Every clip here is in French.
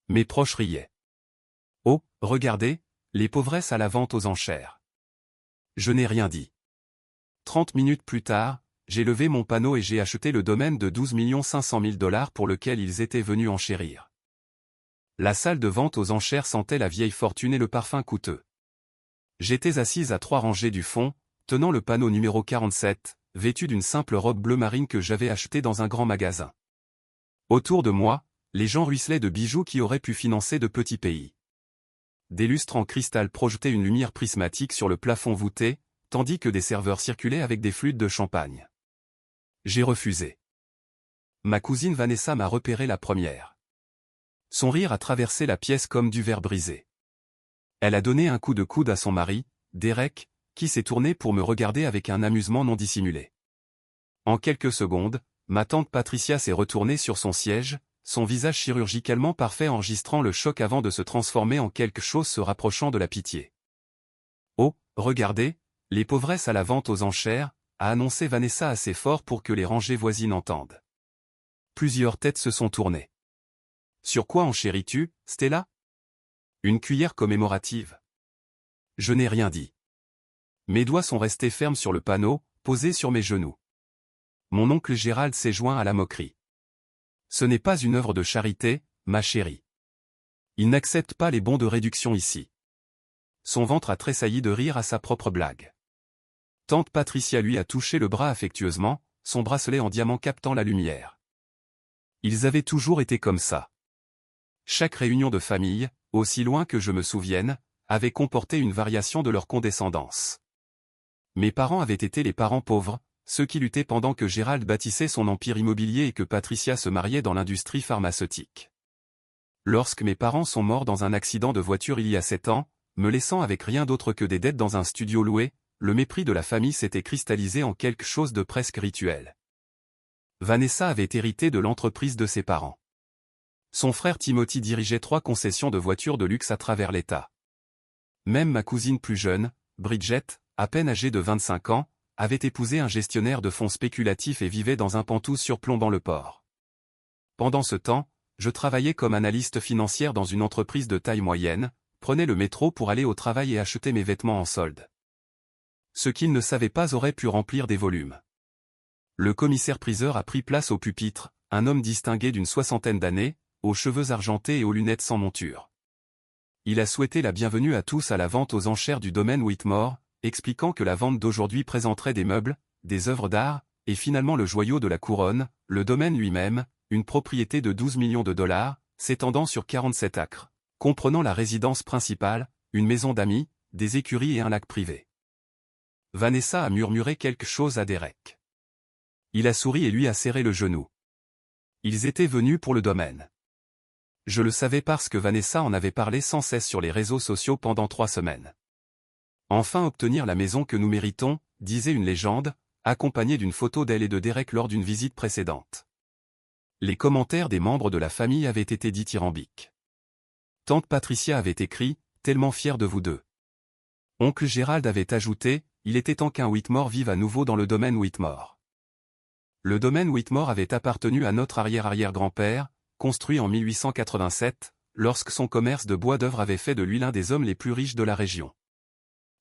Mes proches riaient. Oh, regardez, les pauvresses à la vente aux enchères. Je n'ai rien dit. 30 minutes plus tard, j'ai levé mon panneau et j'ai acheté le domaine de 12 500 000 $ pour lequel ils étaient venus enchérir. La salle de vente aux enchères sentait la vieille fortune et le parfum coûteux. J'étais assise à 3 rangées du fond, tenant le panneau numéro 47, vêtu d'une simple robe bleu marine que j'avais achetée dans un grand magasin. Autour de moi, les gens ruisselaient de bijoux qui auraient pu financer de petits pays. Des lustres en cristal projetaient une lumière prismatique sur le plafond voûté, tandis que des serveurs circulaient avec des flûtes de champagne. J'ai refusé. Ma cousine Vanessa m'a repéré la première. Son rire a traversé la pièce comme du verre brisé. Elle a donné un coup de coude à son mari, Derek, qui s'est tourné pour me regarder avec un amusement non dissimulé. En quelques secondes, ma tante Patricia s'est retournée sur son siège, son visage chirurgicalement parfait enregistrant le choc avant de se transformer en quelque chose se rapprochant de la pitié. « Oh, regardez, les pauvresses à la vente aux enchères », a annoncé Vanessa assez fort pour que les rangées voisines entendent. Plusieurs têtes se sont tournées. « Sur quoi enchéris-tu, Stella ? Une cuillère commémorative ?» Je n'ai rien dit. Mes doigts sont restés fermes sur le panneau, posés sur mes genoux. Mon oncle Gérald s'est joint à la moquerie. « Ce n'est pas une œuvre de charité, ma chérie. Il n'accepte pas les bons de réduction ici. » Son ventre a tressailli de rire à sa propre blague. Tante Patricia lui a touché le bras affectueusement, son bracelet en diamant captant la lumière. Ils avaient toujours été comme ça. Chaque réunion de famille, aussi loin que je me souvienne, avait comporté une variation de leur condescendance. Mes parents avaient été les parents pauvres, ceux qui luttaient pendant que Gérald bâtissait son empire immobilier et que Patricia se mariait dans l'industrie pharmaceutique. Lorsque mes parents sont morts dans un accident de voiture il y a 7 ans, me laissant avec rien d'autre que des dettes dans un studio loué, le mépris de la famille s'était cristallisé en quelque chose de presque rituel. Vanessa avait hérité de l'entreprise de ses parents. Son frère Timothy dirigeait 3 concessions de voitures de luxe à travers l'État. Même ma cousine plus jeune, Bridget, à peine âgée de 25 ans, avait épousé un gestionnaire de fonds spéculatifs et vivait dans un pantouse surplombant le port. Pendant ce temps, je travaillais comme analyste financière dans une entreprise de taille moyenne, prenais le métro pour aller au travail et acheter mes vêtements en solde. Ce qu'ils ne savaient pas aurait pu remplir des volumes. Le commissaire-priseur a pris place au pupitre, un homme distingué d'une 60aine d'années, aux cheveux argentés et aux lunettes sans monture. Il a souhaité la bienvenue à tous à la vente aux enchères du domaine Whitmore, expliquant que la vente d'aujourd'hui présenterait des meubles, des œuvres d'art, et finalement le joyau de la couronne, le domaine lui-même, une propriété de 12 millions de $, s'étendant sur 47 acres, comprenant la résidence principale, une maison d'amis, des écuries et un lac privé. Vanessa a murmuré quelque chose à Derek. Il a souri et lui a serré le genou. Ils étaient venus pour le domaine. Je le savais parce que Vanessa en avait parlé sans cesse sur les réseaux sociaux pendant 3 semaines. Enfin obtenir la maison que nous méritons, disait une légende, accompagnée d'une photo d'elle et de Derek lors d'une visite précédente. Les commentaires des membres de la famille avaient été dithyrambiques. Tante Patricia avait écrit, tellement fière de vous deux. Oncle Gérald avait ajouté, il était temps qu'un Whitmore vive à nouveau dans le domaine Whitmore. Le domaine Whitmore avait appartenu à notre arrière-arrière-grand-père, construit en 1887, lorsque son commerce de bois d'œuvre avait fait de lui l'un des hommes les plus riches de la région.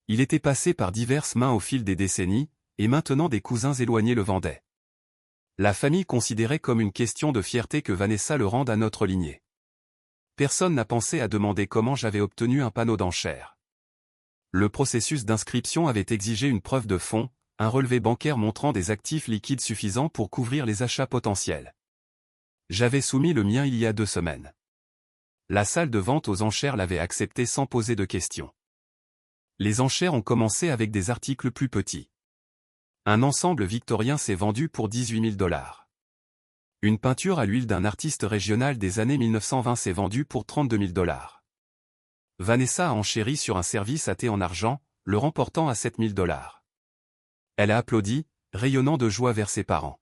Il était passé par diverses mains au fil des décennies, et maintenant des cousins éloignés le vendaient. La famille considérait comme une question de fierté que Vanessa le rende à notre lignée. Personne n'a pensé à demander comment j'avais obtenu un panneau d'enchères. Le processus d'inscription avait exigé une preuve de fonds, un relevé bancaire montrant des actifs liquides suffisants pour couvrir les achats potentiels. J'avais soumis le mien il y a 2 semaines. La salle de vente aux enchères l'avait accepté sans poser de questions. Les enchères ont commencé avec des articles plus petits. Un ensemble victorien s'est vendu pour 18 000 $. Une peinture à l'huile d'un artiste régional des années 1920 s'est vendue pour 32 000 $. Vanessa a enchéri sur un service à thé en argent, le remportant à 7 000 $. Elle a applaudi, rayonnant de joie vers ses parents.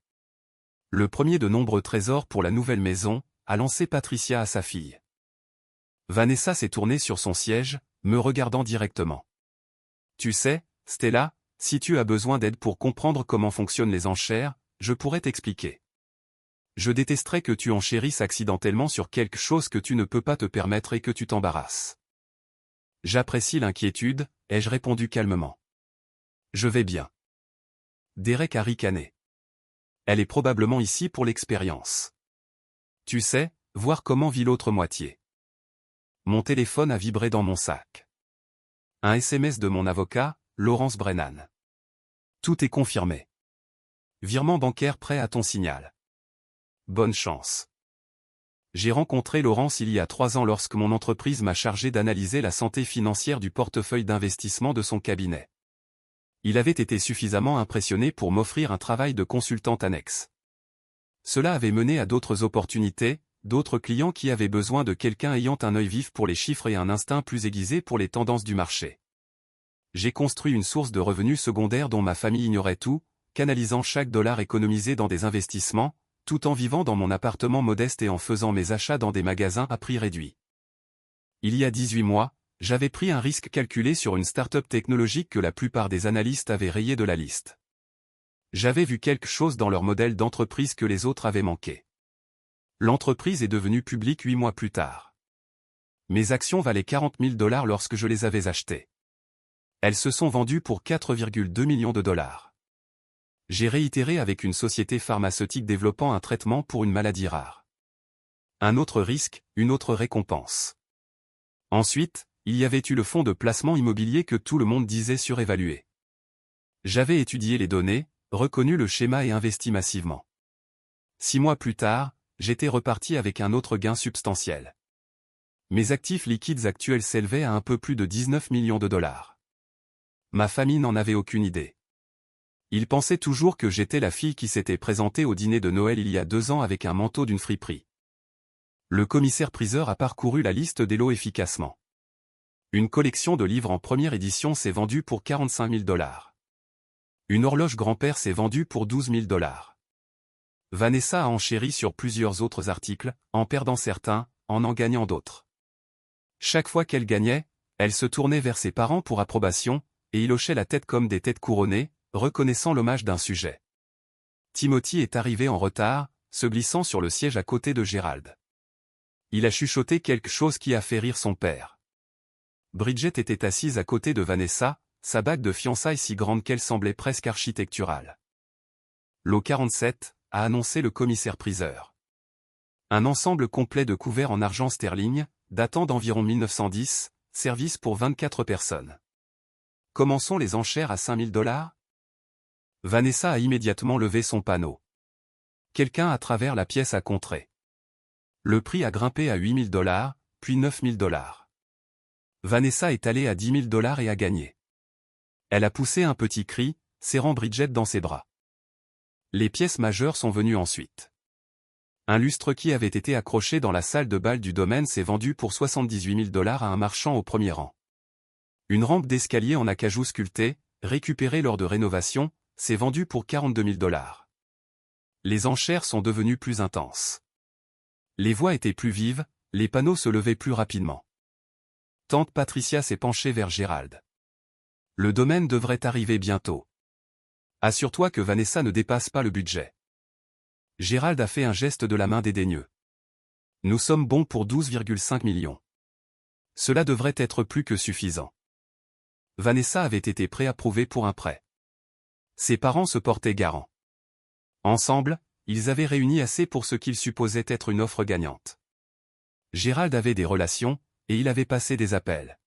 Le premier de nombreux trésors pour la nouvelle maison, a lancé Patricia à sa fille. Vanessa s'est tournée sur son siège, me regardant directement. Tu sais, Stella, si tu as besoin d'aide pour comprendre comment fonctionnent les enchères, je pourrais t'expliquer. Je détesterais que tu enchérisses accidentellement sur quelque chose que tu ne peux pas te permettre et que tu t'embarrasses. J'apprécie l'inquiétude, ai-je répondu calmement. Je vais bien. Derek a ricané. Elle est probablement ici pour l'expérience. Tu sais, voir comment vit l'autre moitié. Mon téléphone a vibré dans mon sac. Un SMS de mon avocat, Laurence Brennan. Tout est confirmé. Virement bancaire prêt à ton signal. Bonne chance. J'ai rencontré Laurence il y a 3 ans lorsque mon entreprise m'a chargé d'analyser la santé financière du portefeuille d'investissement de son cabinet. Il avait été suffisamment impressionné pour m'offrir un travail de consultante annexe. Cela avait mené à d'autres opportunités, d'autres clients qui avaient besoin de quelqu'un ayant un œil vif pour les chiffres et un instinct plus aiguisé pour les tendances du marché. J'ai construit une source de revenus secondaires dont ma famille ignorait tout, canalisant chaque dollar économisé dans des investissements, tout en vivant dans mon appartement modeste et en faisant mes achats dans des magasins à prix réduit. Il y a 18 mois, j'avais pris un risque calculé sur une start-up technologique que la plupart des analystes avaient rayé de la liste. J'avais vu quelque chose dans leur modèle d'entreprise que les autres avaient manqué. L'entreprise est devenue publique 8 mois plus tard. Mes actions valaient 40 000 $ lorsque je les avais achetées. Elles se sont vendues pour 4,2 millions de dollars. J'ai réitéré avec une société pharmaceutique développant un traitement pour une maladie rare. Un autre risque, une autre récompense. Ensuite, il y avait eu le fonds de placement immobilier que tout le monde disait surévalué. J'avais étudié les données, reconnu le schéma et investi massivement. 6 mois plus tard, j'étais reparti avec un autre gain substantiel. Mes actifs liquides actuels s'élevaient à un peu plus de 19 millions de dollars. Ma famille n'en avait aucune idée. Ils pensaient toujours que j'étais la fille qui s'était présentée au dîner de Noël il y a 2 ans avec un manteau d'une friperie. Le commissaire-priseur a parcouru la liste des lots efficacement. Une collection de livres en première édition s'est vendue pour 45 000 $. Une horloge grand-père s'est vendue pour 12 000 $. Vanessa a enchéri sur plusieurs autres articles, en perdant certains, en gagnant d'autres. Chaque fois qu'elle gagnait, elle se tournait vers ses parents pour approbation, et il hochait la tête comme des têtes couronnées, reconnaissant l'hommage d'un sujet. Timothy est arrivé en retard, se glissant sur le siège à côté de Gérald. Il a chuchoté quelque chose qui a fait rire son père. Bridget était assise à côté de Vanessa, sa bague de fiançailles si grande qu'elle semblait presque architecturale. Lot 47, a annoncé le commissaire-priseur. Un ensemble complet de couverts en argent sterling, datant d'environ 1910, service pour 24 personnes. Commençons les enchères à 5 000 $. Vanessa a immédiatement levé son panneau. Quelqu'un à travers la pièce a contré. Le prix a grimpé à 8 000 $, puis 9 000 $. Vanessa est allée à 10 000 $ et a gagné. Elle a poussé un petit cri, serrant Bridget dans ses bras. Les pièces majeures sont venues ensuite. Un lustre qui avait été accroché dans la salle de bal du domaine s'est vendu pour 78 000 $ à un marchand au premier rang. Une rampe d'escalier en acajou sculpté, récupérée lors de rénovation, s'est vendue pour 42 000 $. Les enchères sont devenues plus intenses. Les voix étaient plus vives, les panneaux se levaient plus rapidement. Tante Patricia s'est penchée vers Gérald. Le domaine devrait arriver bientôt. Assure-toi que Vanessa ne dépasse pas le budget. Gérald a fait un geste de la main dédaigneux. Nous sommes bons pour 12,5 millions. Cela devrait être plus que suffisant. Vanessa avait été préapprouvée pour un prêt. Ses parents se portaient garants. Ensemble, ils avaient réuni assez pour ce qu'ils supposaient être une offre gagnante. Gérald avait des relations, et il avait passé des appels.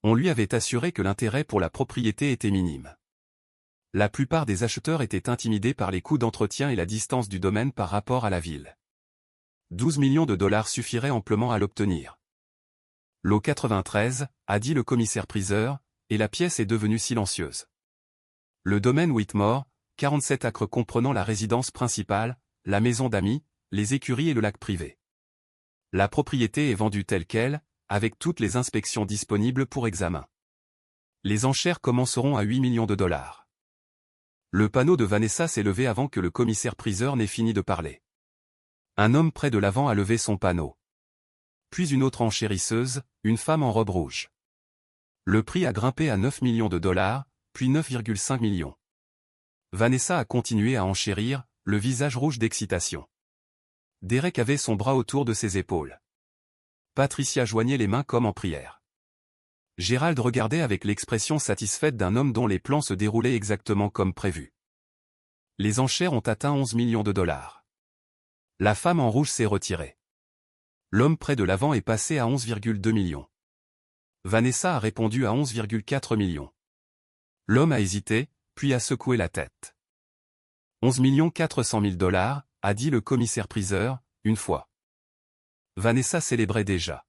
On lui avait assuré que l'intérêt pour la propriété était minime. La plupart des acheteurs étaient intimidés par les coûts d'entretien et la distance du domaine par rapport à la ville. 12 millions de $ suffiraient amplement à l'obtenir. Lot 93, a dit le commissaire-priseur, et la pièce est devenue silencieuse. Le domaine Whitmore, 47 acres comprenant la résidence principale, la maison d'amis, les écuries et le lac privé. La propriété est vendue telle qu'elle, avec toutes les inspections disponibles pour examen. Les enchères commenceront à 8 millions de $. Le panneau de Vanessa s'est levé avant que le commissaire-priseur n'ait fini de parler. Un homme près de l'avant a levé son panneau. Puis une autre enchérisseuse, une femme en robe rouge. Le prix a grimpé à 9 millions de $, puis 9,5 millions. Vanessa a continué à enchérir, le visage rouge d'excitation. Derek avait son bras autour de ses épaules. Patricia joignait les mains comme en prière. Gérald regardait avec l'expression satisfaite d'un homme dont les plans se déroulaient exactement comme prévu. Les enchères ont atteint 11 millions de dollars. La femme en rouge s'est retirée. L'homme près de l'avant est passé à 11,2 millions. Vanessa a répondu à 11,4 millions. L'homme a hésité, puis a secoué la tête. 11 400 000 dollars, a dit le commissaire-priseur, une fois. Vanessa célébrait déjà.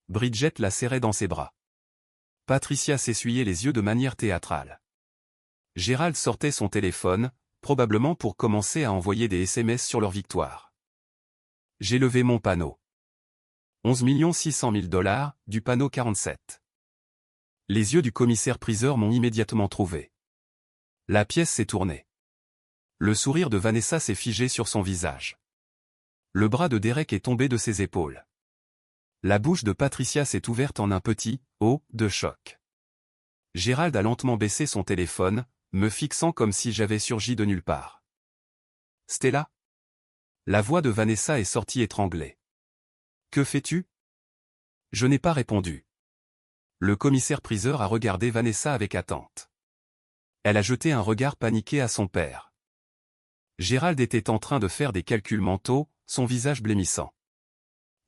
Bridget la serrait dans ses bras. Patricia s'essuyait les yeux de manière théâtrale. Gérald sortait son téléphone, probablement pour commencer à envoyer des SMS sur leur victoire. J'ai levé mon panneau. 11 600 000 dollars, du panneau 47. Les yeux du commissaire-priseur m'ont immédiatement trouvé. La pièce s'est tournée. Le sourire de Vanessa s'est figé sur son visage. Le bras de Derek est tombé de ses épaules. La bouche de Patricia s'est ouverte en un petit « oh » de choc. Gérald a lentement baissé son téléphone, me fixant comme si j'avais surgi de nulle part. « Stella ?» La voix de Vanessa est sortie étranglée. « Que fais-tu » Je n'ai pas répondu. Le commissaire-priseur a regardé Vanessa avec attente. Elle a jeté un regard paniqué à son père. Gérald était en train de faire des calculs mentaux, son visage blêmissant.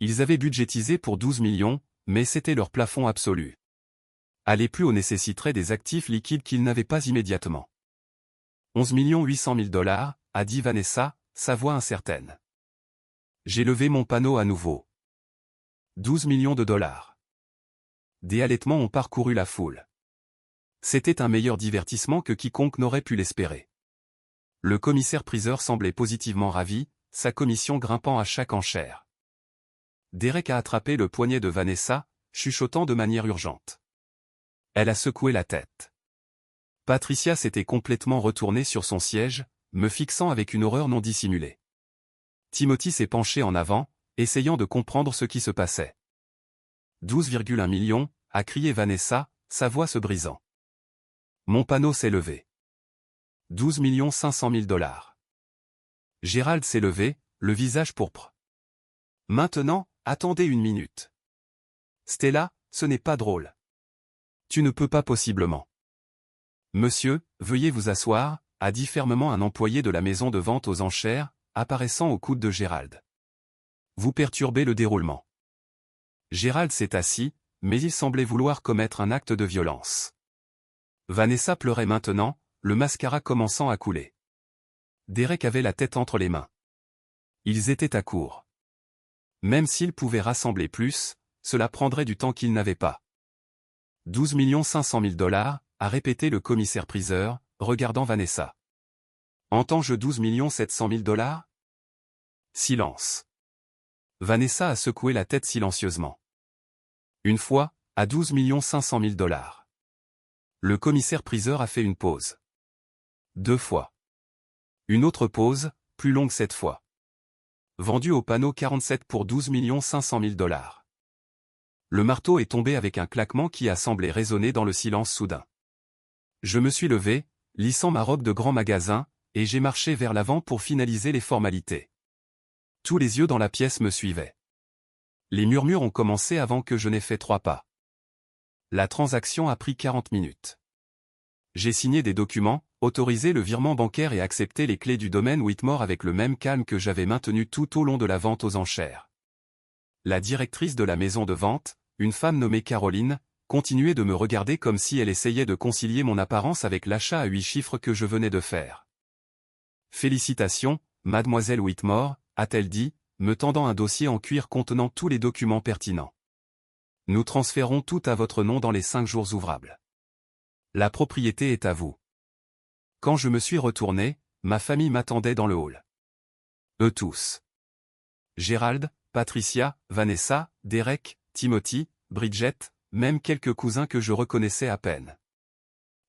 Ils avaient budgétisé pour 12 millions, mais c'était leur plafond absolu. Aller plus haut nécessiterait des actifs liquides qu'ils n'avaient pas immédiatement. 11 800 000 dollars, a dit Vanessa, sa voix incertaine. J'ai levé mon panneau à nouveau. 12 millions de dollars. Des halètements ont parcouru la foule. C'était un meilleur divertissement que quiconque n'aurait pu l'espérer. Le commissaire-priseur semblait positivement ravi, sa commission grimpant à chaque enchère. Derek a attrapé le poignet de Vanessa, chuchotant de manière urgente. Elle a secoué la tête. Patricia s'était complètement retournée sur son siège, me fixant avec une horreur non dissimulée. Timothy s'est penché en avant, essayant de comprendre ce qui se passait. 12,1 millions, a crié Vanessa, sa voix se brisant. Mon panneau s'est levé. 12 500 000 dollars. Gérald s'est levé, le visage pourpre. Maintenant, attendez une minute. Stella, ce n'est pas drôle. Tu ne peux pas possiblement. Monsieur, veuillez vous asseoir, a dit fermement un employé de la maison de vente aux enchères, apparaissant au coude de Gérald. Vous perturbez le déroulement. Gérald s'est assis, mais il semblait vouloir commettre un acte de violence. Vanessa pleurait maintenant, le mascara commençant à couler. Derek avait la tête entre les mains. Ils étaient à court. Même s'ils pouvaient rassembler plus, cela prendrait du temps qu'ils n'avaient pas. 12 500 000 dollars, a répété le commissaire-priseur, regardant Vanessa. Entends-je 12 700 000 dollars? Silence. Vanessa a secoué la tête silencieusement. Une fois, à 12 500 000 dollars. Le commissaire-priseur a fait une pause. 2 fois. Une autre pause, plus longue cette fois. Vendu au panneau 47 pour 12 500 000 dollars. Le marteau est tombé avec un claquement qui a semblé résonner dans le silence soudain. Je me suis levé, lissant ma robe de grand magasin, et j'ai marché vers l'avant pour finaliser les formalités. Tous les yeux dans la pièce me suivaient. Les murmures ont commencé avant que je n'ai fait 3 pas. La transaction a pris 40 minutes. J'ai signé des documents, autorisé le virement bancaire et accepté les clés du domaine Whitmore avec le même calme que j'avais maintenu tout au long de la vente aux enchères. La directrice de la maison de vente, une femme nommée Caroline, continuait de me regarder comme si elle essayait de concilier mon apparence avec l'achat à 8 chiffres que je venais de faire. « Félicitations, mademoiselle Whitmore », a-t-elle dit, me tendant un dossier en cuir contenant tous les documents pertinents. « Nous transférons tout à votre nom dans les 5 jours ouvrables. La propriété est à vous. » Quand je me suis retourné, ma famille m'attendait dans le hall. Eux tous. Gérald, Patricia, Vanessa, Derek, Timothy, Bridget, même quelques cousins que je reconnaissais à peine.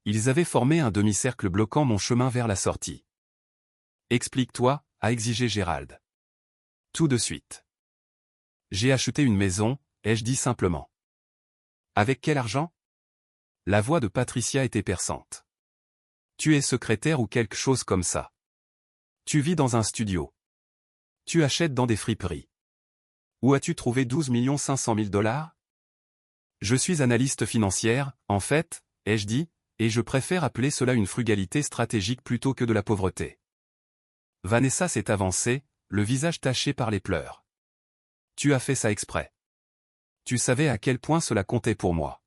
Ils avaient formé un demi-cercle bloquant mon chemin vers la sortie. « Explique-toi », a exigé Gérald. « Tout de suite. »« J'ai acheté une maison », ai-je dit simplement. « Avec quel argent ?» La voix de Patricia était perçante. « Tu es secrétaire ou quelque chose comme ça. Tu vis dans un studio. Tu achètes dans des friperies. Où as-tu trouvé 12 500 000 $? Je suis analyste financière, en fait, ai-je dit, et je préfère appeler cela une frugalité stratégique plutôt que de la pauvreté. Vanessa s'est avancée, le visage taché par les pleurs. Tu as fait ça exprès. Tu savais à quel point cela comptait pour moi.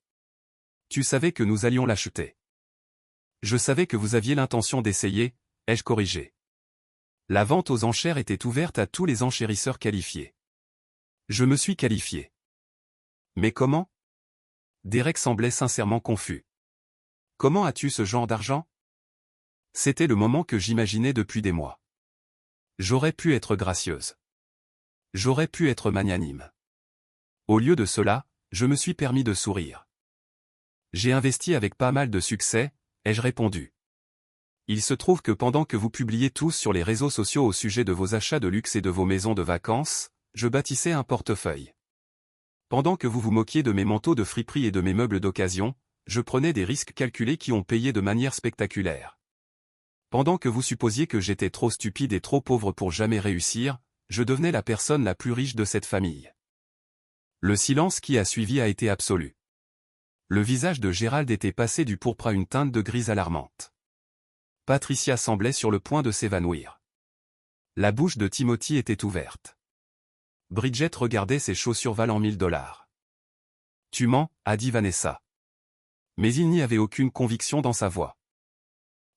Tu savais que nous allions l'acheter. Je savais que vous aviez l'intention d'essayer, ai-je corrigé. La vente aux enchères était ouverte à tous les enchérisseurs qualifiés. Je me suis qualifié. Mais comment? Derek semblait sincèrement confus. Comment as-tu ce genre d'argent? C'était le moment que j'imaginais depuis des mois. J'aurais pu être gracieuse. J'aurais pu être magnanime. Au lieu de cela, je me suis permis de sourire. J'ai investi avec pas mal de succès, ai-je répondu. Il se trouve que pendant que vous publiez tous sur les réseaux sociaux au sujet de vos achats de luxe et de vos maisons de vacances, je bâtissais un portefeuille. Pendant que vous vous moquiez de mes manteaux de friperie et de mes meubles d'occasion, je prenais des risques calculés qui ont payé de manière spectaculaire. Pendant que vous supposiez que j'étais trop stupide et trop pauvre pour jamais réussir, je devenais la personne la plus riche de cette famille. Le silence qui a suivi a été absolu. Le visage de Gérald était passé du pourpre à une teinte de grise alarmante. Patricia semblait sur le point de s'évanouir. La bouche de Timothy était ouverte. Bridget regardait ses chaussures valant 1000 $. Tu mens, a dit Vanessa. Mais il n'y avait aucune conviction dans sa voix.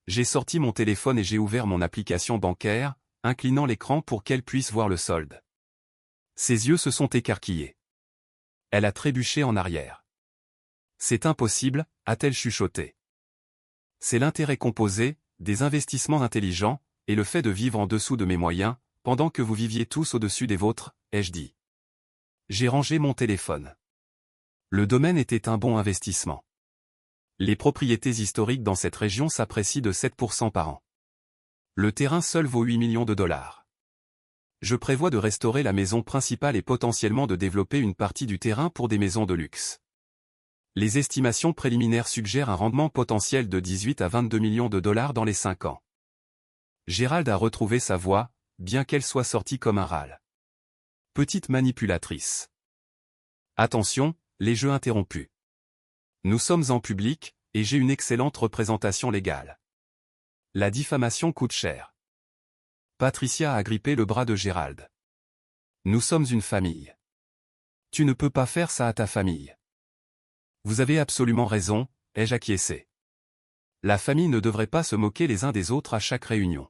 J'ai sorti mon téléphone et j'ai ouvert mon application bancaire, inclinant l'écran pour qu'elle puisse voir le solde. Ses yeux se sont écarquillés. Elle a trébuché en arrière. C'est impossible, a-t-elle chuchoté. C'est l'intérêt composé, des investissements intelligents, et le fait de vivre en dessous de mes moyens, pendant que vous viviez tous au-dessus des vôtres, ai-je dit. J'ai rangé mon téléphone. Le domaine était un bon investissement. Les propriétés historiques dans cette région s'apprécient de 7% par an. Le terrain seul vaut 8 millions de $. Je prévois de restaurer la maison principale et potentiellement de développer une partie du terrain pour des maisons de luxe. Les estimations préliminaires suggèrent un rendement potentiel de 18 à 22 millions de $ dans les 5 ans. Gérald a retrouvé sa voix, bien qu'elle soit sortie comme un râle. Petite manipulatrice. Attention, les jeux interrompus. Nous sommes en public, et j'ai une excellente représentation légale. La diffamation coûte cher. Patricia a agrippé le bras de Gérald. Nous sommes une famille. Tu ne peux pas faire ça à ta famille. Vous avez absolument raison, ai-je acquiescé. La famille ne devrait pas se moquer les uns des autres à chaque réunion.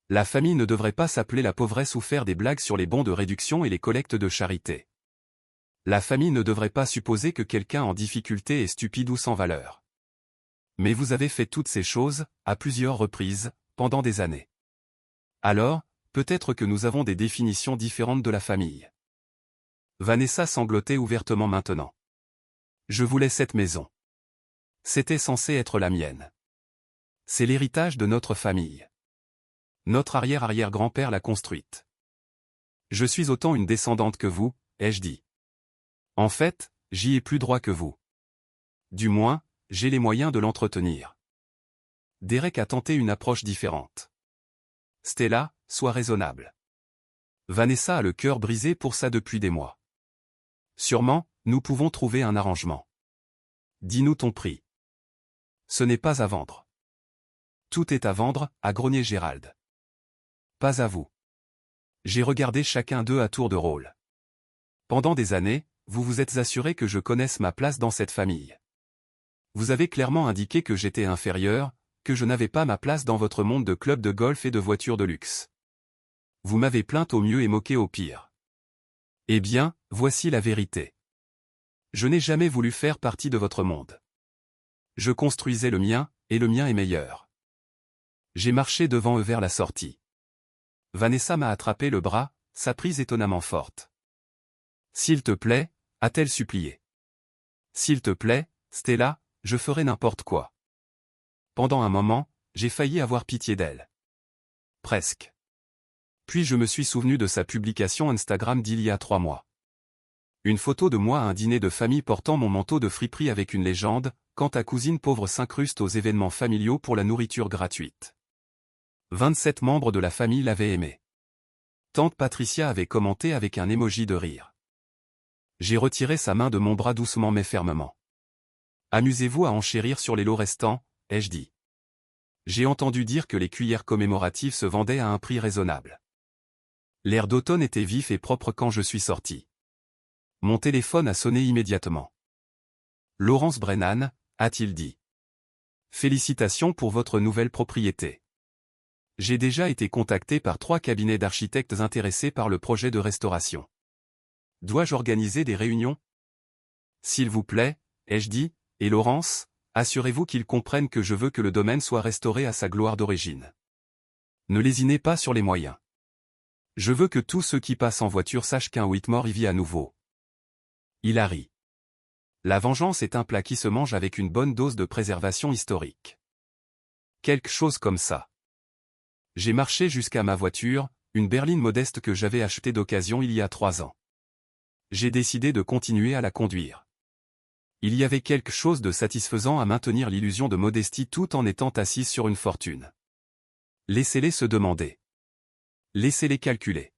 La famille ne devrait pas s'appeler la pauvresse ou faire des blagues sur les bons de réduction et les collectes de charité. La famille ne devrait pas supposer que quelqu'un en difficulté est stupide ou sans valeur. Mais vous avez fait toutes ces choses, à plusieurs reprises, pendant des années. Alors, peut-être que nous avons des définitions différentes de la famille. Vanessa sanglotait ouvertement maintenant. Je voulais cette maison. C'était censé être la mienne. C'est l'héritage de notre famille. Notre arrière-arrière-grand-père l'a construite. Je suis autant une descendante que vous, ai-je dit. En fait, j'y ai plus droit que vous. Du moins, j'ai les moyens de l'entretenir. Derek a tenté une approche différente. Stella, sois raisonnable. Vanessa a le cœur brisé pour ça depuis des mois. Sûrement, nous pouvons trouver un arrangement. Dis-nous ton prix. Ce n'est pas à vendre. Tout est à vendre, a grogné Gérald. Pas à vous. J'ai regardé chacun d'eux à tour de rôle. Pendant des années, vous vous êtes assuré que je connaisse ma place dans cette famille. Vous avez clairement indiqué que j'étais inférieur, que je n'avais pas ma place dans votre monde de clubs de golf et de voitures de luxe. Vous m'avez plainte au mieux et moqué au pire. Eh bien, voici la vérité. Je n'ai jamais voulu faire partie de votre monde. Je construisais le mien, et le mien est meilleur. J'ai marché devant eux vers la sortie. Vanessa m'a attrapé le bras, sa prise étonnamment forte. S'il te plaît, a-t-elle supplié. S'il te plaît, Stella, je ferai n'importe quoi. Pendant un moment, j'ai failli avoir pitié d'elle. Presque. Puis je me suis souvenu de sa publication Instagram d'il y a 3 mois. Une photo de moi à un dîner de famille portant mon manteau de friperie avec une légende, quand ta cousine pauvre s'incruste aux événements familiaux pour la nourriture gratuite. 27 membres de la famille l'avaient aimé. Tante Patricia avait commenté avec un emoji de rire. J'ai retiré sa main de mon bras doucement mais fermement. Amusez-vous à enchérir sur les lots restants, ai-je dit. J'ai entendu dire que les cuillères commémoratives se vendaient à un prix raisonnable. L'air d'automne était vif et propre quand je suis sorti. Mon téléphone a sonné immédiatement. Laurence Brennan, a-t-il dit. Félicitations pour votre nouvelle propriété. J'ai déjà été contacté par 3 cabinets d'architectes intéressés par le projet de restauration. Dois-je organiser des réunions? S'il vous plaît, ai-je dit, et Laurence, assurez-vous qu'ils comprennent que je veux que le domaine soit restauré à sa gloire d'origine. Ne lésinez pas sur les moyens. Je veux que tous ceux qui passent en voiture sachent qu'un Whitmore y vit à nouveau. Il a ri. La vengeance est un plat qui se mange avec une bonne dose de préservation historique. Quelque chose comme ça. J'ai marché jusqu'à ma voiture, une berline modeste que j'avais achetée d'occasion il y a 3 ans. J'ai décidé de continuer à la conduire. Il y avait quelque chose de satisfaisant à maintenir l'illusion de modestie tout en étant assise sur une fortune. Laissez-les se demander. Laissez-les calculer.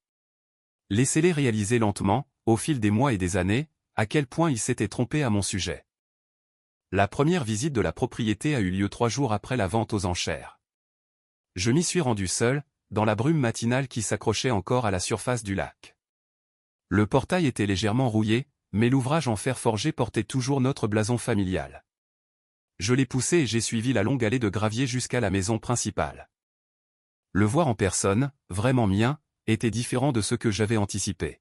Laissez-les réaliser lentement, au fil des mois et des années, à quel point ils s'étaient trompés à mon sujet. La première visite de la propriété a eu lieu 3 jours après la vente aux enchères. Je m'y suis rendu seul, dans la brume matinale qui s'accrochait encore à la surface du lac. Le portail était légèrement rouillé, mais l'ouvrage en fer forgé portait toujours notre blason familial. Je l'ai poussé et j'ai suivi la longue allée de gravier jusqu'à la maison principale. Le voir en personne, vraiment mien, était différent de ce que j'avais anticipé.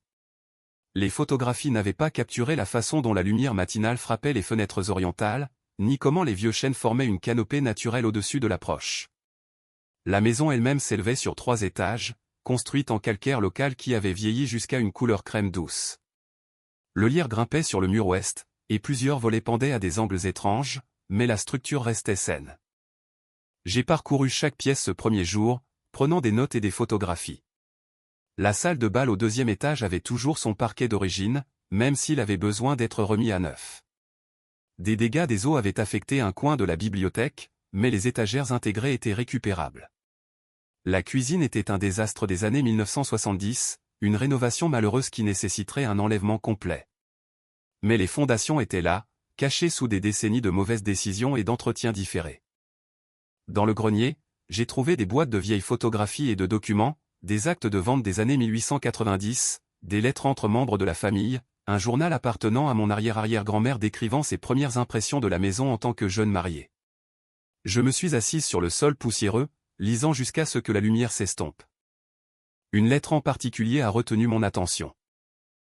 Les photographies n'avaient pas capturé la façon dont la lumière matinale frappait les fenêtres orientales, ni comment les vieux chênes formaient une canopée naturelle au-dessus de l'approche. La maison elle-même s'élevait sur 3 étages, construite en calcaire local qui avait vieilli jusqu'à une couleur crème douce. Le lierre grimpait sur le mur ouest, et plusieurs volets pendaient à des angles étranges, mais la structure restait saine. J'ai parcouru chaque pièce ce premier jour, prenant des notes et des photographies. La salle de bal au 2e étage avait toujours son parquet d'origine, même s'il avait besoin d'être remis à neuf. Des dégâts des eaux avaient affecté un coin de la bibliothèque, mais les étagères intégrées étaient récupérables. La cuisine était un désastre des années 1970, une rénovation malheureuse qui nécessiterait un enlèvement complet. Mais les fondations étaient là, cachées sous des décennies de mauvaises décisions et d'entretiens différés. Dans le grenier, j'ai trouvé des boîtes de vieilles photographies et de documents, des actes de vente des années 1890, des lettres entre membres de la famille, un journal appartenant à mon arrière-arrière-grand-mère décrivant ses premières impressions de la maison en tant que jeune mariée. Je me suis assise sur le sol poussiéreux, lisant jusqu'à ce que la lumière s'estompe. Une lettre en particulier a retenu mon attention.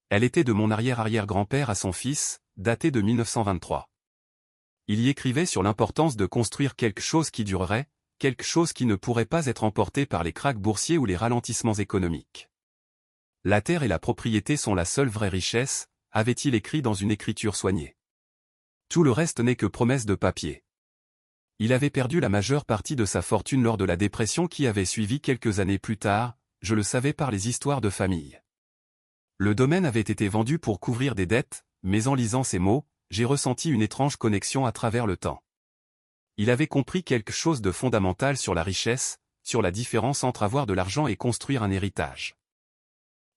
Elle était de mon arrière-arrière-grand-père à son fils, datée de 1923. Il y écrivait sur l'importance de construire quelque chose qui durerait, quelque chose qui ne pourrait pas être emporté par les krachs boursiers ou les ralentissements économiques. La terre et la propriété sont la seule vraie richesse, avait-il écrit dans une écriture soignée. Tout le reste n'est que promesse de papier. Il avait perdu la majeure partie de sa fortune lors de la dépression qui avait suivi quelques années plus tard, je le savais par les histoires de famille. Le domaine avait été vendu pour couvrir des dettes, mais en lisant ces mots, j'ai ressenti une étrange connexion à travers le temps. Il avait compris quelque chose de fondamental sur la richesse, sur la différence entre avoir de l'argent et construire un héritage.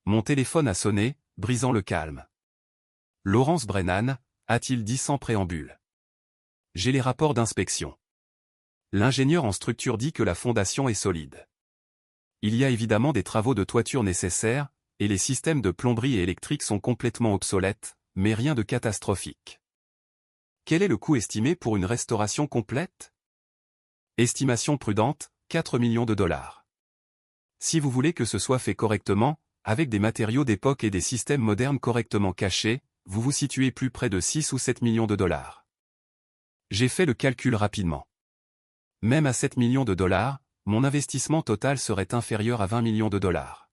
Mon téléphone a sonné, brisant le calme. Laurence Brennan, a-t-il dit sans préambule. J'ai les rapports d'inspection. L'ingénieur en structure dit que la fondation est solide. Il y a évidemment des travaux de toiture nécessaires, et les systèmes de plomberie et électrique sont complètement obsolètes, mais rien de catastrophique. Quel est le coût estimé pour une restauration complète? Estimation prudente, 4 millions de dollars. Si vous voulez que ce soit fait correctement, avec des matériaux d'époque et des systèmes modernes correctement cachés, vous vous situez plus près de 6 ou 7 millions de dollars. J'ai fait le calcul rapidement. Même à 7 millions de dollars, mon investissement total serait inférieur à 20 millions de dollars.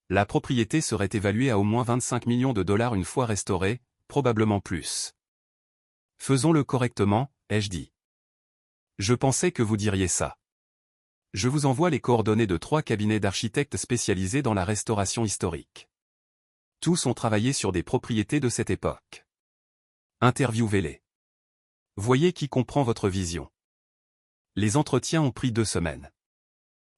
La propriété serait évaluée à au moins 25 millions de dollars une fois restaurée, probablement plus. Faisons-le correctement, ai-je dit. Je pensais que vous diriez ça. Je vous envoie les coordonnées de 3 cabinets d'architectes spécialisés dans la restauration historique. Tous ont travaillé sur des propriétés de cette époque. Interviewez-les. Voyez qui comprend votre vision. Les entretiens ont pris 2 semaines.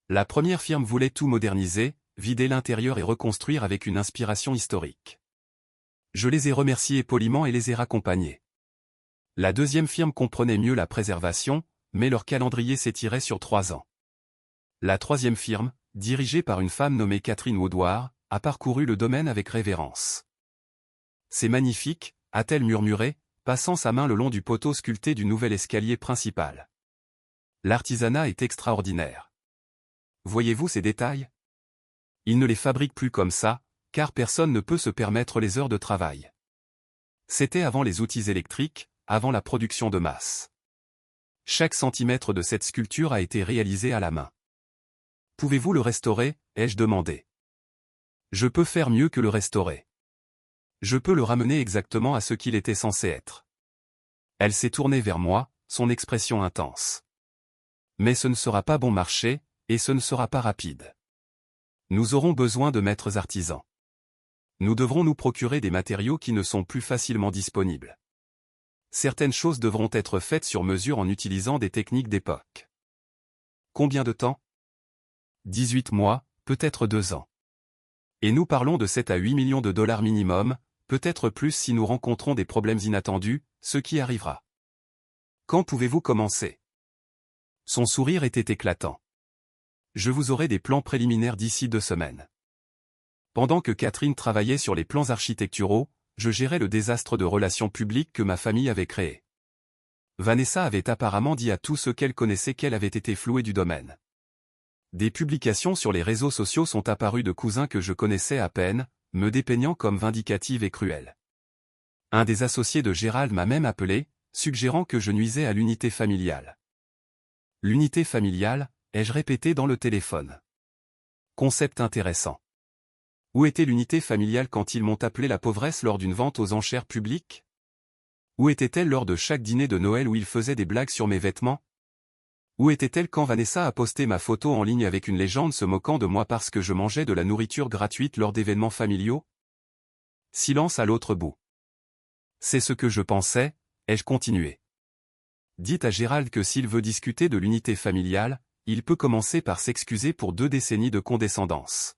La première firme voulait tout moderniser, vider l'intérieur et reconstruire avec une inspiration historique. Je les ai remerciés poliment et les ai raccompagnés. La deuxième firme comprenait mieux la préservation, mais leur calendrier s'étirait sur 3 ans. La troisième firme, dirigée par une femme nommée Catherine Woodward, a parcouru le domaine avec révérence. « C'est magnifique », a-t-elle murmuré, passant sa main le long du poteau sculpté du nouvel escalier principal. L'artisanat est extraordinaire. Voyez-vous ces détails? Ils ne les fabriquent plus comme ça, car personne ne peut se permettre les heures de travail. C'était avant les outils électriques, avant la production de masse. Chaque centimètre de cette sculpture a été réalisé à la main. Pouvez-vous le restaurer? Ai-je demandé. Je peux faire mieux que le restaurer. Je peux le ramener exactement à ce qu'il était censé être. Elle s'est tournée vers moi, son expression intense. Mais ce ne sera pas bon marché, et ce ne sera pas rapide. Nous aurons besoin de maîtres artisans. Nous devrons nous procurer des matériaux qui ne sont plus facilement disponibles. Certaines choses devront être faites sur mesure en utilisant des techniques d'époque. Combien de temps? 18 mois, peut-être 2 ans. Et nous parlons de 7 à 8 millions de dollars minimum, peut-être plus si nous rencontrons des problèmes inattendus, ce qui arrivera. Quand pouvez-vous commencer? Son sourire était éclatant. Je vous aurai des plans préliminaires d'ici 2 semaines. Pendant que Catherine travaillait sur les plans architecturaux, je gérais le désastre de relations publiques que ma famille avait créé. Vanessa avait apparemment dit à tous ceux qu'elle connaissait qu'elle avait été flouée du domaine. Des publications sur les réseaux sociaux sont apparues de cousins que je connaissais à peine, me dépeignant comme vindicative et cruelle. Un des associés de Gérald m'a même appelé, suggérant que je nuisais à l'unité familiale. L'unité familiale, ai-je répété dans le téléphone. Concept intéressant. Où était l'unité familiale quand ils m'ont appelé la pauvresse lors d'une vente aux enchères publiques? Où était-elle lors de chaque dîner de Noël où ils faisaient des blagues sur mes vêtements? Où était-elle quand Vanessa a posté ma photo en ligne avec une légende se moquant de moi parce que je mangeais de la nourriture gratuite lors d'événements familiaux? Silence à l'autre bout. C'est ce que je pensais, ai-je continué. Dites à Gérald que s'il veut discuter de l'unité familiale, il peut commencer par s'excuser pour 2 décennies de condescendance.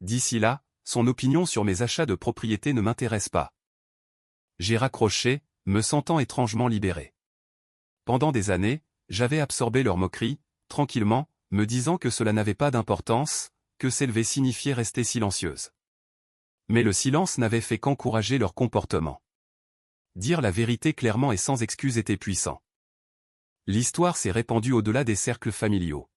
D'ici là, son opinion sur mes achats de propriété ne m'intéresse pas. J'ai raccroché, me sentant étrangement libéré. Pendant des années, j'avais absorbé leurs moqueries, tranquillement, me disant que cela n'avait pas d'importance, que s'élever signifiait rester silencieuse. Mais le silence n'avait fait qu'encourager leur comportement. Dire la vérité clairement et sans excuse était puissant. L'histoire s'est répandue au-delà des cercles familiaux.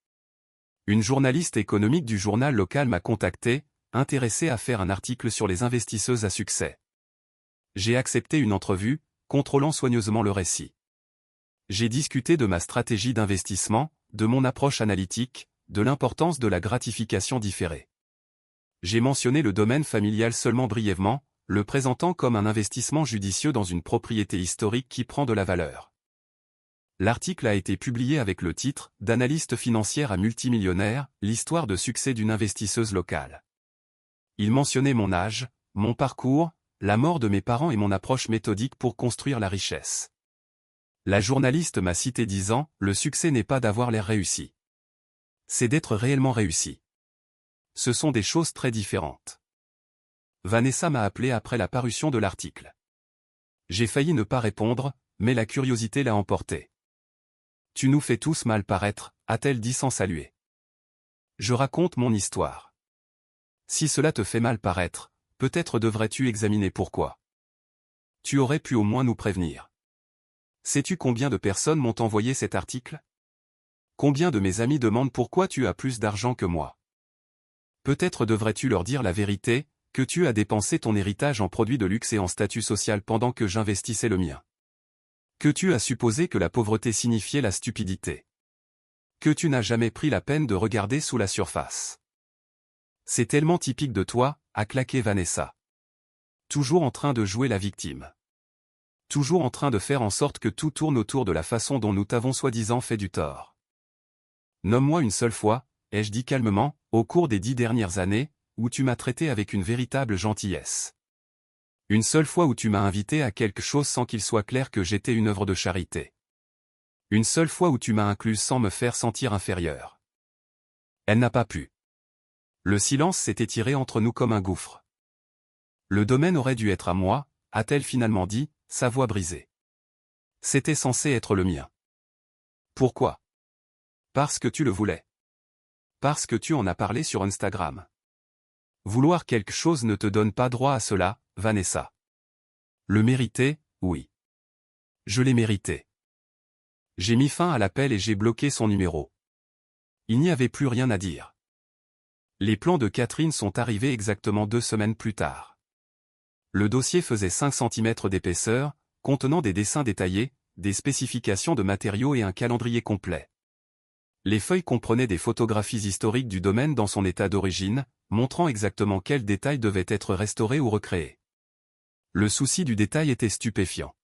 Une journaliste économique du journal local m'a contacté, intéressée à faire un article sur les investisseuses à succès. J'ai accepté une entrevue, contrôlant soigneusement le récit. J'ai discuté de ma stratégie d'investissement, de mon approche analytique, de l'importance de la gratification différée. J'ai mentionné le domaine familial seulement brièvement, le présentant comme un investissement judicieux dans une propriété historique qui prend de la valeur. L'article a été publié avec le titre « D'analyste financière à multimillionnaire, l'histoire de succès d'une investisseuse locale ». Il mentionnait mon âge, mon parcours, la mort de mes parents et mon approche méthodique pour construire la richesse. La journaliste m'a cité disant « Le succès n'est pas d'avoir l'air réussi. C'est d'être réellement réussi. » Ce sont des choses très différentes. Vanessa m'a appelé après la parution de l'article. J'ai failli ne pas répondre, mais la curiosité l'a emporté. « Tu nous fais tous mal paraître », a-t-elle dit sans saluer. Je raconte mon histoire. Si cela te fait mal paraître, peut-être devrais-tu examiner pourquoi. Tu aurais pu au moins nous prévenir. Sais-tu combien de personnes m'ont envoyé cet article? Combien de mes amis demandent pourquoi tu as plus d'argent que moi? Peut-être devrais-tu leur dire la vérité, que tu as dépensé ton héritage en produits de luxe et en statut social pendant que j'investissais le mien. Que tu as supposé que la pauvreté signifiait la stupidité. Que tu n'as jamais pris la peine de regarder sous la surface. C'est tellement typique de toi, a claqué Vanessa. Toujours en train de jouer la victime. Toujours en train de faire en sorte que tout tourne autour de la façon dont nous t'avons soi-disant fait du tort. Nomme-moi une seule fois, ai-je dit calmement, au cours des 10 dernières années, où tu m'as traité avec une véritable gentillesse. Une seule fois où tu m'as invité à quelque chose sans qu'il soit clair que j'étais une œuvre de charité. Une seule fois où tu m'as incluse sans me faire sentir inférieur. Elle n'a pas pu. Le silence s'est étiré entre nous comme un gouffre. Le domaine aurait dû être à moi, a-t-elle finalement dit, sa voix brisée. C'était censé être le mien. Pourquoi? Parce que tu le voulais. Parce que tu en as parlé sur Instagram. Vouloir quelque chose ne te donne pas droit à cela, Vanessa. Le mériter, oui. Je l'ai mérité. J'ai mis fin à l'appel et j'ai bloqué son numéro. Il n'y avait plus rien à dire. Les plans de Catherine sont arrivés exactement 2 semaines plus tard. Le dossier faisait 5 cm d'épaisseur, contenant des dessins détaillés, des spécifications de matériaux et un calendrier complet. Les feuilles comprenaient des photographies historiques du domaine dans son état d'origine, montrant exactement quels détails devaient être restaurés ou recréés. Le souci du détail était stupéfiant.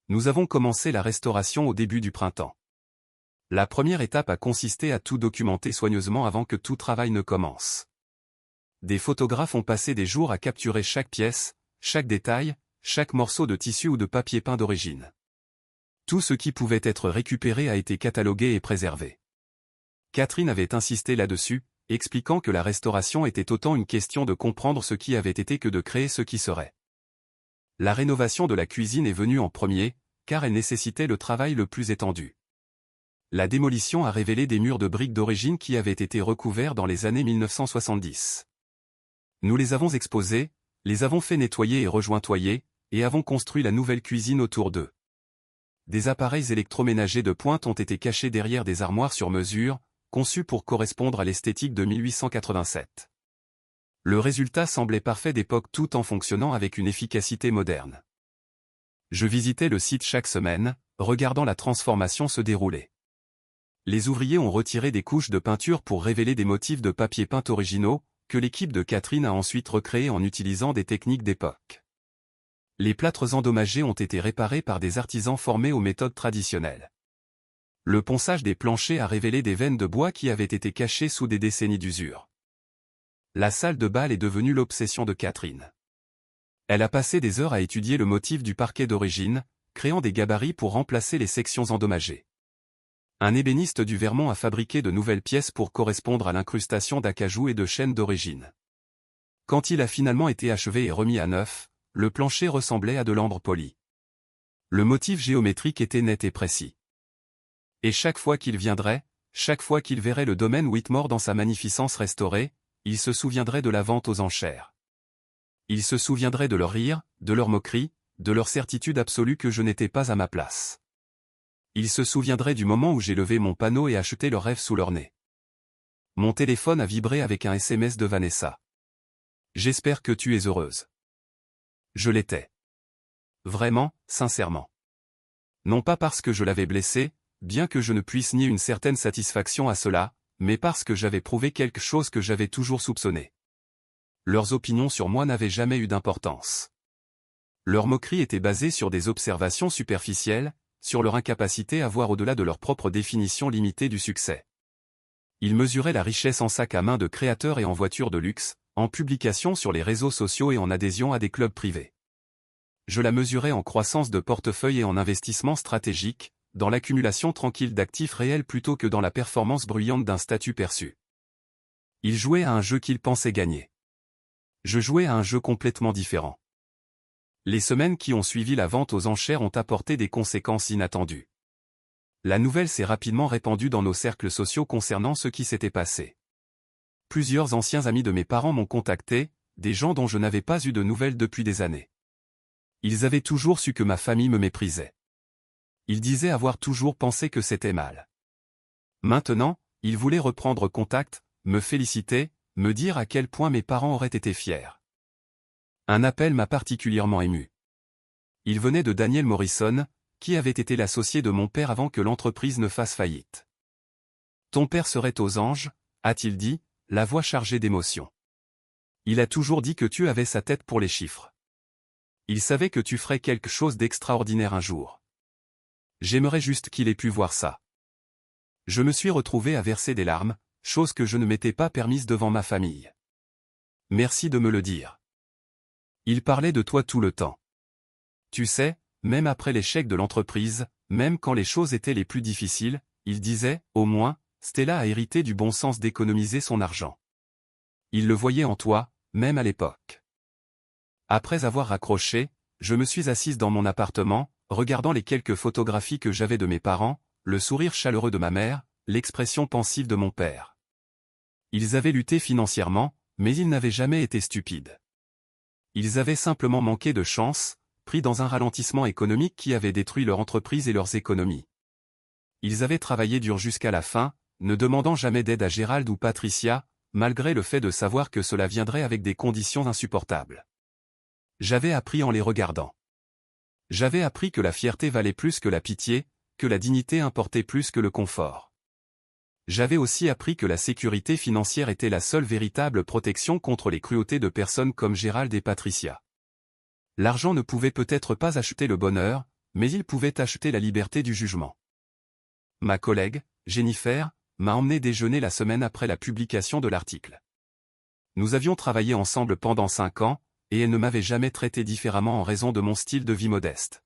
Nous avons commencé la restauration au début du printemps. La première étape a consisté à tout documenter soigneusement avant que tout travail ne commence. Des photographes ont passé des jours à capturer chaque pièce, chaque détail, chaque morceau de tissu ou de papier peint d'origine. Tout ce qui pouvait être récupéré a été catalogué et préservé. Catherine avait insisté là-dessus, expliquant que la restauration était autant une question de comprendre ce qui avait été que de créer ce qui serait. La rénovation de la cuisine est venue en premier, car elle nécessitait le travail le plus étendu. La démolition a révélé des murs de briques d'origine qui avaient été recouverts dans les années 1970. Nous les avons exposés, les avons fait nettoyer et rejointoyer, et avons construit la nouvelle cuisine autour d'eux. Des appareils électroménagers de pointe ont été cachés derrière des armoires sur mesure, conçues pour correspondre à l'esthétique de 1887. Le résultat semblait parfait d'époque tout en fonctionnant avec une efficacité moderne. Je visitais le site chaque semaine, regardant la transformation se dérouler. Les ouvriers ont retiré des couches de peinture pour révéler des motifs de papier peint originaux, que l'équipe de Catherine a ensuite recréés en utilisant des techniques d'époque. Les plâtres endommagés ont été réparés par des artisans formés aux méthodes traditionnelles. Le ponçage des planchers a révélé des veines de bois qui avaient été cachées sous des décennies d'usure. La salle de bal est devenue l'obsession de Catherine. Elle a passé des heures à étudier le motif du parquet d'origine, créant des gabarits pour remplacer les sections endommagées. Un ébéniste du Vermont a fabriqué de nouvelles pièces pour correspondre à l'incrustation d'acajou et de chêne d'origine. Quand il a finalement été achevé et remis à neuf, le plancher ressemblait à de l'ambre poli. Le motif géométrique était net et précis. Et chaque fois qu'il viendrait, chaque fois qu'il verrait le domaine Whitmore dans sa magnificence restaurée, il se souviendrait de la vente aux enchères. Il se souviendrait de leur rire, de leur moquerie, de leur certitude absolue que je n'étais pas à ma place. Il se souviendrait du moment où j'ai levé mon panneau et acheté leur rêve sous leur nez. Mon téléphone a vibré avec un SMS de Vanessa. J'espère que tu es heureuse. Je l'étais. Vraiment, sincèrement. Non pas parce que je l'avais blessée, bien que je ne puisse nier une certaine satisfaction à cela, mais parce que j'avais prouvé quelque chose que j'avais toujours soupçonné. Leurs opinions sur moi n'avaient jamais eu d'importance. Leur moquerie était basée sur des observations superficielles, sur leur incapacité à voir au-delà de leur propre définition limitée du succès. Ils mesuraient la richesse en sac à main de créateurs et en voitures de luxe, en publication sur les réseaux sociaux et en adhésion à des clubs privés. Je la mesurais en croissance de portefeuille et en investissement stratégique, dans l'accumulation tranquille d'actifs réels plutôt que dans la performance bruyante d'un statut perçu. Ils jouaient à un jeu qu'ils pensaient gagner. Je jouais à un jeu complètement différent. Les semaines qui ont suivi la vente aux enchères ont apporté des conséquences inattendues. La nouvelle s'est rapidement répandue dans nos cercles sociaux concernant ce qui s'était passé. Plusieurs anciens amis de mes parents m'ont contacté, des gens dont je n'avais pas eu de nouvelles depuis des années. Ils avaient toujours su que ma famille me méprisait. Ils disaient avoir toujours pensé que c'était mal. Maintenant, ils voulaient reprendre contact, me féliciter, me dire à quel point mes parents auraient été fiers. Un appel m'a particulièrement ému. Il venait de Daniel Morrison, qui avait été l'associé de mon père avant que l'entreprise ne fasse faillite. Ton père serait aux anges, a-t-il dit, la voix chargée d'émotion. Il a toujours dit que tu avais sa tête pour les chiffres. Il savait que tu ferais quelque chose d'extraordinaire un jour. J'aimerais juste qu'il ait pu voir ça. Je me suis retrouvé à verser des larmes, chose que je ne m'étais pas permise devant ma famille. Merci de me le dire. Il parlait de toi tout le temps. Tu sais, même après l'échec de l'entreprise, même quand les choses étaient les plus difficiles, il disait, au moins, Stella a hérité du bon sens d'économiser son argent. Il le voyait en toi, même à l'époque. Après avoir raccroché, je me suis assise dans mon appartement, regardant les quelques photographies que j'avais de mes parents, le sourire chaleureux de ma mère, l'expression pensive de mon père. Ils avaient lutté financièrement, mais ils n'avaient jamais été stupides. Ils avaient simplement manqué de chance, pris dans un ralentissement économique qui avait détruit leur entreprise et leurs économies. Ils avaient travaillé dur jusqu'à la fin, ne demandant jamais d'aide à Gérald ou Patricia, malgré le fait de savoir que cela viendrait avec des conditions insupportables. J'avais appris en les regardant. J'avais appris que la fierté valait plus que la pitié, que la dignité importait plus que le confort. J'avais aussi appris que la sécurité financière était la seule véritable protection contre les cruautés de personnes comme Gérald et Patricia. L'argent ne pouvait peut-être pas acheter le bonheur, mais il pouvait acheter la liberté du jugement. Ma collègue, Jennifer, m'a emmené déjeuner la semaine après la publication de l'article. Nous avions travaillé ensemble pendant 5 ans, et elle ne m'avait jamais traité différemment en raison de mon style de vie modeste.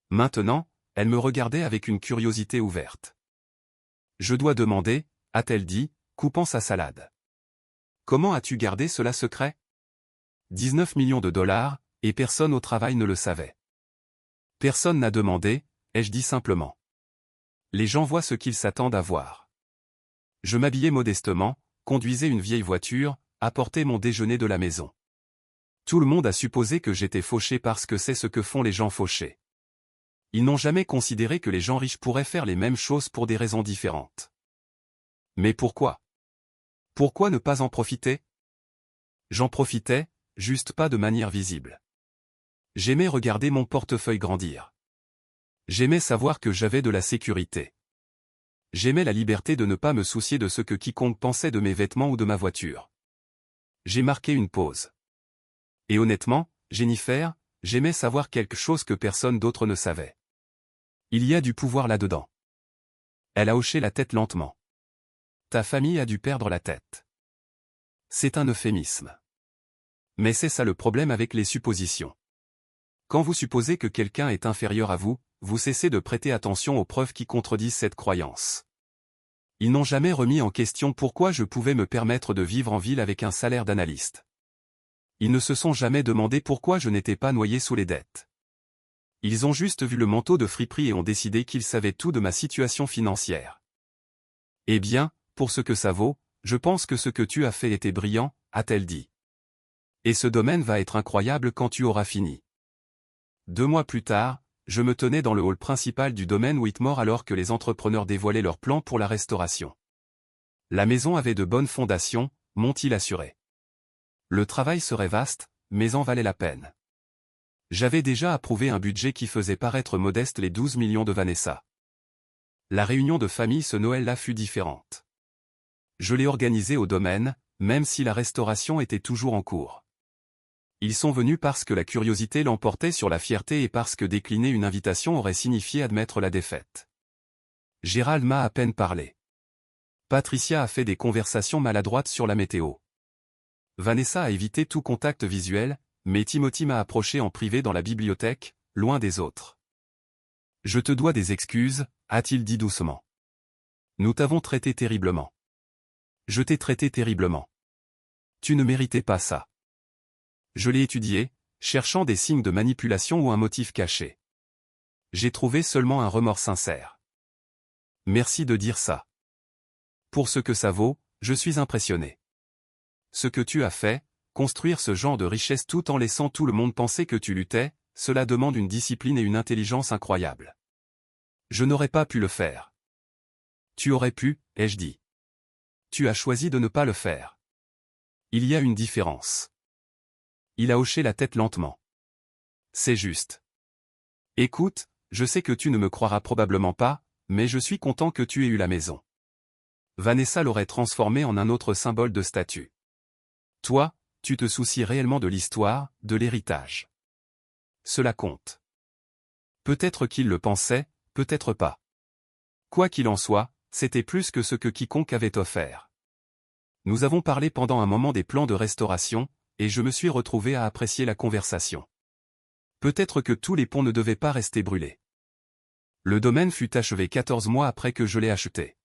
Maintenant, elle me regardait avec une curiosité ouverte. « Je dois demander » a-t-elle dit, coupant sa salade. « Comment as-tu gardé cela secret ? 19 millions de dollars, et personne au travail ne le savait. » Personne n'a demandé, ai-je dit simplement. Les gens voient ce qu'ils s'attendent à voir. Je m'habillais modestement, conduisais une vieille voiture, apportais mon déjeuner de la maison. Tout le monde a supposé que j'étais fauché parce que c'est ce que font les gens fauchés. Ils n'ont jamais considéré que les gens riches pourraient faire les mêmes choses pour des raisons différentes. Mais pourquoi ? Pourquoi ne pas en profiter ? J'en profitais, juste pas de manière visible. J'aimais regarder mon portefeuille grandir. J'aimais savoir que j'avais de la sécurité. J'aimais la liberté de ne pas me soucier de ce que quiconque pensait de mes vêtements ou de ma voiture. J'ai marqué une pause. Et honnêtement, Jennifer, j'aimais savoir quelque chose que personne d'autre ne savait. Il y a du pouvoir là-dedans. Elle a hoché la tête lentement. Ta famille a dû perdre la tête. C'est un euphémisme. Mais c'est ça le problème avec les suppositions. Quand vous supposez que quelqu'un est inférieur à vous, vous cessez de prêter attention aux preuves qui contredisent cette croyance. Ils n'ont jamais remis en question pourquoi je pouvais me permettre de vivre en ville avec un salaire d'analyste. Ils ne se sont jamais demandé pourquoi je n'étais pas noyé sous les dettes. Ils ont juste vu le manteau de friperie et ont décidé qu'ils savaient tout de ma situation financière. Eh bien, pour ce que ça vaut, je pense que ce que tu as fait était brillant, a-t-elle dit. Et ce domaine va être incroyable quand tu auras fini. 2 mois plus tard, je me tenais dans le hall principal du domaine Whitmore alors que les entrepreneurs dévoilaient leurs plans pour la restauration. La maison avait de bonnes fondations, m'ont-ils assuré. Le travail serait vaste, mais en valait la peine. J'avais déjà approuvé un budget qui faisait paraître modeste les 12 millions de Vanessa. La réunion de famille ce Noël-là fut différente. Je l'ai organisée au domaine, même si la restauration était toujours en cours. Ils sont venus parce que la curiosité l'emportait sur la fierté et parce que décliner une invitation aurait signifié admettre la défaite. Gérald m'a à peine parlé. Patricia a fait des conversations maladroites sur la météo. Vanessa a évité tout contact visuel, mais Timothy m'a approché en privé dans la bibliothèque, loin des autres. « Je te dois des excuses », a-t-il dit doucement. « Nous t'avons traité terriblement. Je t'ai traité terriblement. Tu ne méritais pas ça. » Je l'ai étudié, cherchant des signes de manipulation ou un motif caché. J'ai trouvé seulement un remords sincère. Merci de dire ça. Pour ce que ça vaut, je suis impressionné. Ce que tu as fait, construire ce genre de richesse tout en laissant tout le monde penser que tu luttais, cela demande une discipline et une intelligence incroyables. Je n'aurais pas pu le faire. Tu aurais pu, ai-je dit. Tu as choisi de ne pas le faire. Il y a une différence. Il a hoché la tête lentement. C'est juste. Écoute, je sais que tu ne me croiras probablement pas, mais je suis content que tu aies eu la maison. Vanessa l'aurait transformée en un autre symbole de statut. Toi, tu te soucies réellement de l'histoire, de l'héritage. Cela compte. Peut-être qu'il le pensait, peut-être pas. Quoi qu'il en soit, c'était plus que ce que quiconque avait offert. Nous avons parlé pendant un moment des plans de restauration, et je me suis retrouvé à apprécier la conversation. Peut-être que tous les ponts ne devaient pas rester brûlés. Le domaine fut achevé 14 mois après que je l'ai acheté.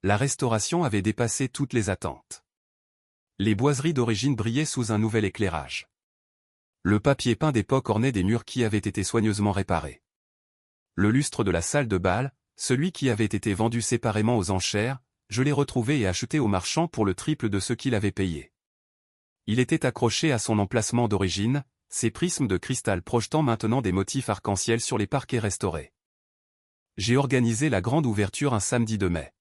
La restauration avait dépassé toutes les attentes. Les boiseries d'origine brillaient sous un nouvel éclairage. Le papier peint d'époque ornait des murs qui avaient été soigneusement réparés. Le lustre de la salle de bal, celui qui avait été vendu séparément aux enchères, je l'ai retrouvé et acheté au marchand pour le triple de ce qu'il avait payé. Il était accroché à son emplacement d'origine, ses prismes de cristal projetant maintenant des motifs arc-en-ciel sur les parquets restaurés. J'ai organisé la grande ouverture un samedi de mai.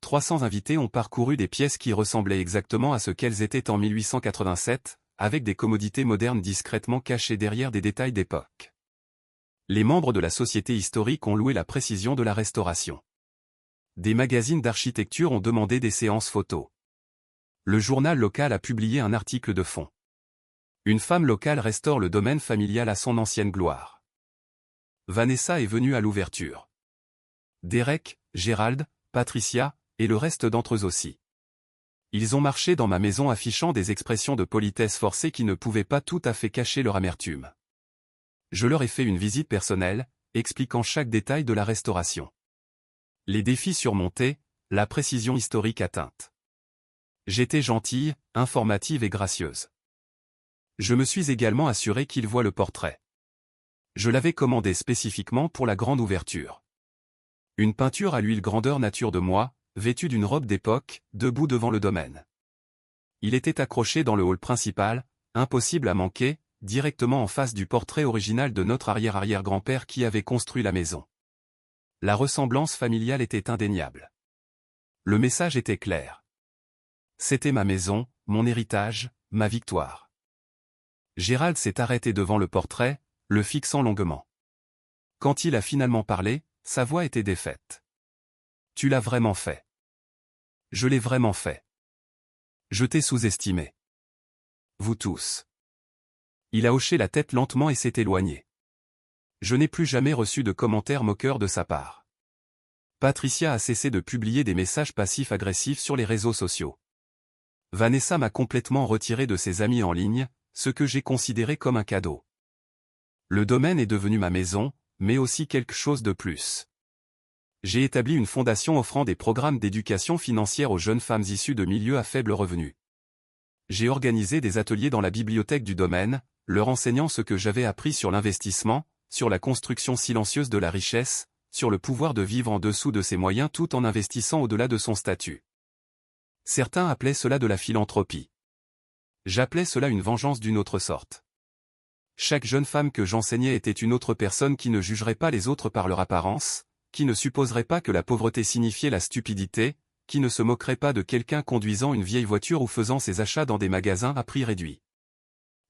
300 invités ont parcouru des pièces qui ressemblaient exactement à ce qu'elles étaient en 1887, avec des commodités modernes discrètement cachées derrière des détails d'époque. Les membres de la société historique ont loué la précision de la restauration. Des magazines d'architecture ont demandé des séances photos. Le journal local a publié un article de fond. Une femme locale restaure le domaine familial à son ancienne gloire. Vanessa est venue à l'ouverture. Derek, Gérald, Patricia, et le reste d'entre eux aussi. Ils ont marché dans ma maison affichant des expressions de politesse forcée qui ne pouvaient pas tout à fait cacher leur amertume. Je leur ai fait une visite personnelle, expliquant chaque détail de la restauration. Les défis surmontés, la précision historique atteinte. J'étais gentille, informative et gracieuse. Je me suis également assuré qu'ils voient le portrait. Je l'avais commandé spécifiquement pour la grande ouverture. Une peinture à l'huile grandeur nature de moi, vêtue d'une robe d'époque, debout devant le domaine. Il était accroché dans le hall principal, impossible à manquer, directement en face du portrait original de notre arrière-arrière-grand-père qui avait construit la maison. La ressemblance familiale était indéniable. Le message était clair. C'était ma maison, mon héritage, ma victoire. Gérald s'est arrêté devant le portrait, le fixant longuement. Quand il a finalement parlé, sa voix était défaite. « Tu l'as vraiment fait. »« Je l'ai vraiment fait. »« Je t'ai sous-estimé. »« Vous tous. » Il a hoché la tête lentement et s'est éloigné. Je n'ai plus jamais reçu de commentaires moqueurs de sa part. Patricia a cessé de publier des messages passifs-agressifs sur les réseaux sociaux. Vanessa m'a complètement retiré de ses amis en ligne, ce que j'ai considéré comme un cadeau. Le domaine est devenu ma maison, mais aussi quelque chose de plus. J'ai établi une fondation offrant des programmes d'éducation financière aux jeunes femmes issues de milieux à faible revenu. J'ai organisé des ateliers dans la bibliothèque du domaine, leur enseignant ce que j'avais appris sur l'investissement, sur la construction silencieuse de la richesse, sur le pouvoir de vivre en dessous de ses moyens tout en investissant au-delà de son statut. Certains appelaient cela de la philanthropie. J'appelais cela une vengeance d'une autre sorte. Chaque jeune femme que j'enseignais était une autre personne qui ne jugerait pas les autres par leur apparence, qui ne supposerait pas que la pauvreté signifiait la stupidité, qui ne se moquerait pas de quelqu'un conduisant une vieille voiture ou faisant ses achats dans des magasins à prix réduit.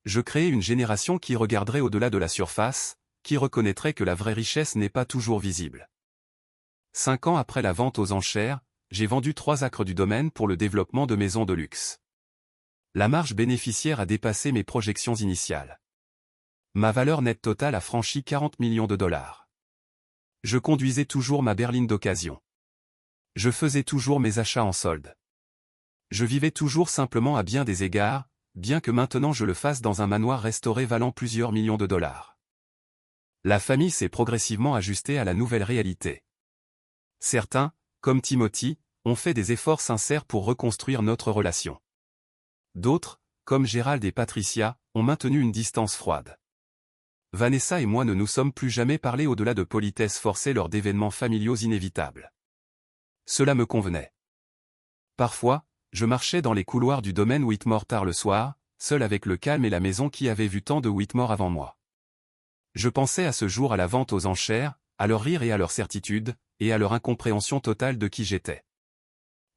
Je créais une génération qui regarderait au-delà de la surface, qui reconnaîtrait que la vraie richesse n'est pas toujours visible. 5 ans après la vente aux enchères, j'ai vendu 3 acres du domaine pour le développement de maisons de luxe. La marge bénéficiaire a dépassé mes projections initiales. Ma valeur nette totale a franchi 40 millions de dollars. Je conduisais toujours ma berline d'occasion. Je faisais toujours mes achats en solde. Je vivais toujours simplement à bien des égards, bien que maintenant je le fasse dans un manoir restauré valant plusieurs millions de dollars. La famille s'est progressivement ajustée à la nouvelle réalité. Certains, comme Timothy, ont fait des efforts sincères pour reconstruire notre relation. D'autres, comme Gérald et Patricia, ont maintenu une distance froide. Vanessa et moi ne nous sommes plus jamais parlé au-delà de politesses forcées lors d'événements familiaux inévitables. Cela me convenait. Parfois, je marchais dans les couloirs du domaine Whitmore tard le soir, seul avec le calme et la maison qui avait vu tant de Whitmore avant moi. Je pensais à ce jour à la vente aux enchères, à leur rire et à leur certitude, et à leur incompréhension totale de qui j'étais.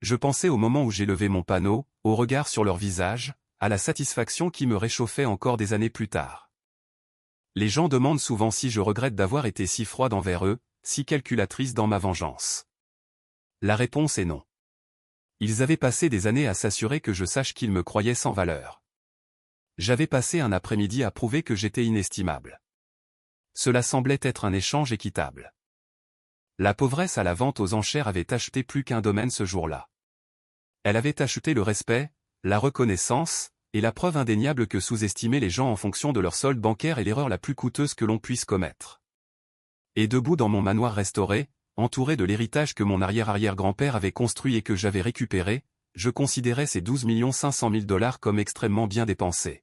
Je pensais au moment où j'ai levé mon panneau, au regard sur leur visage, à la satisfaction qui me réchauffait encore des années plus tard. Les gens demandent souvent si je regrette d'avoir été si froide envers eux, si calculatrice dans ma vengeance. La réponse est non. Ils avaient passé des années à s'assurer que je sache qu'ils me croyaient sans valeur. J'avais passé un après-midi à prouver que j'étais inestimable. Cela semblait être un échange équitable. La pauvresse à la vente aux enchères avait acheté plus qu'un domaine ce jour-là. Elle avait acheté le respect, la reconnaissance, et la preuve indéniable que sous-estimer les gens en fonction de leur solde bancaire est l'erreur la plus coûteuse que l'on puisse commettre. Et debout dans mon manoir restauré, entouré de l'héritage que mon arrière-arrière-grand-père avait construit et que j'avais récupéré, Je considérais ces 12 500 000 $ comme extrêmement bien dépensés.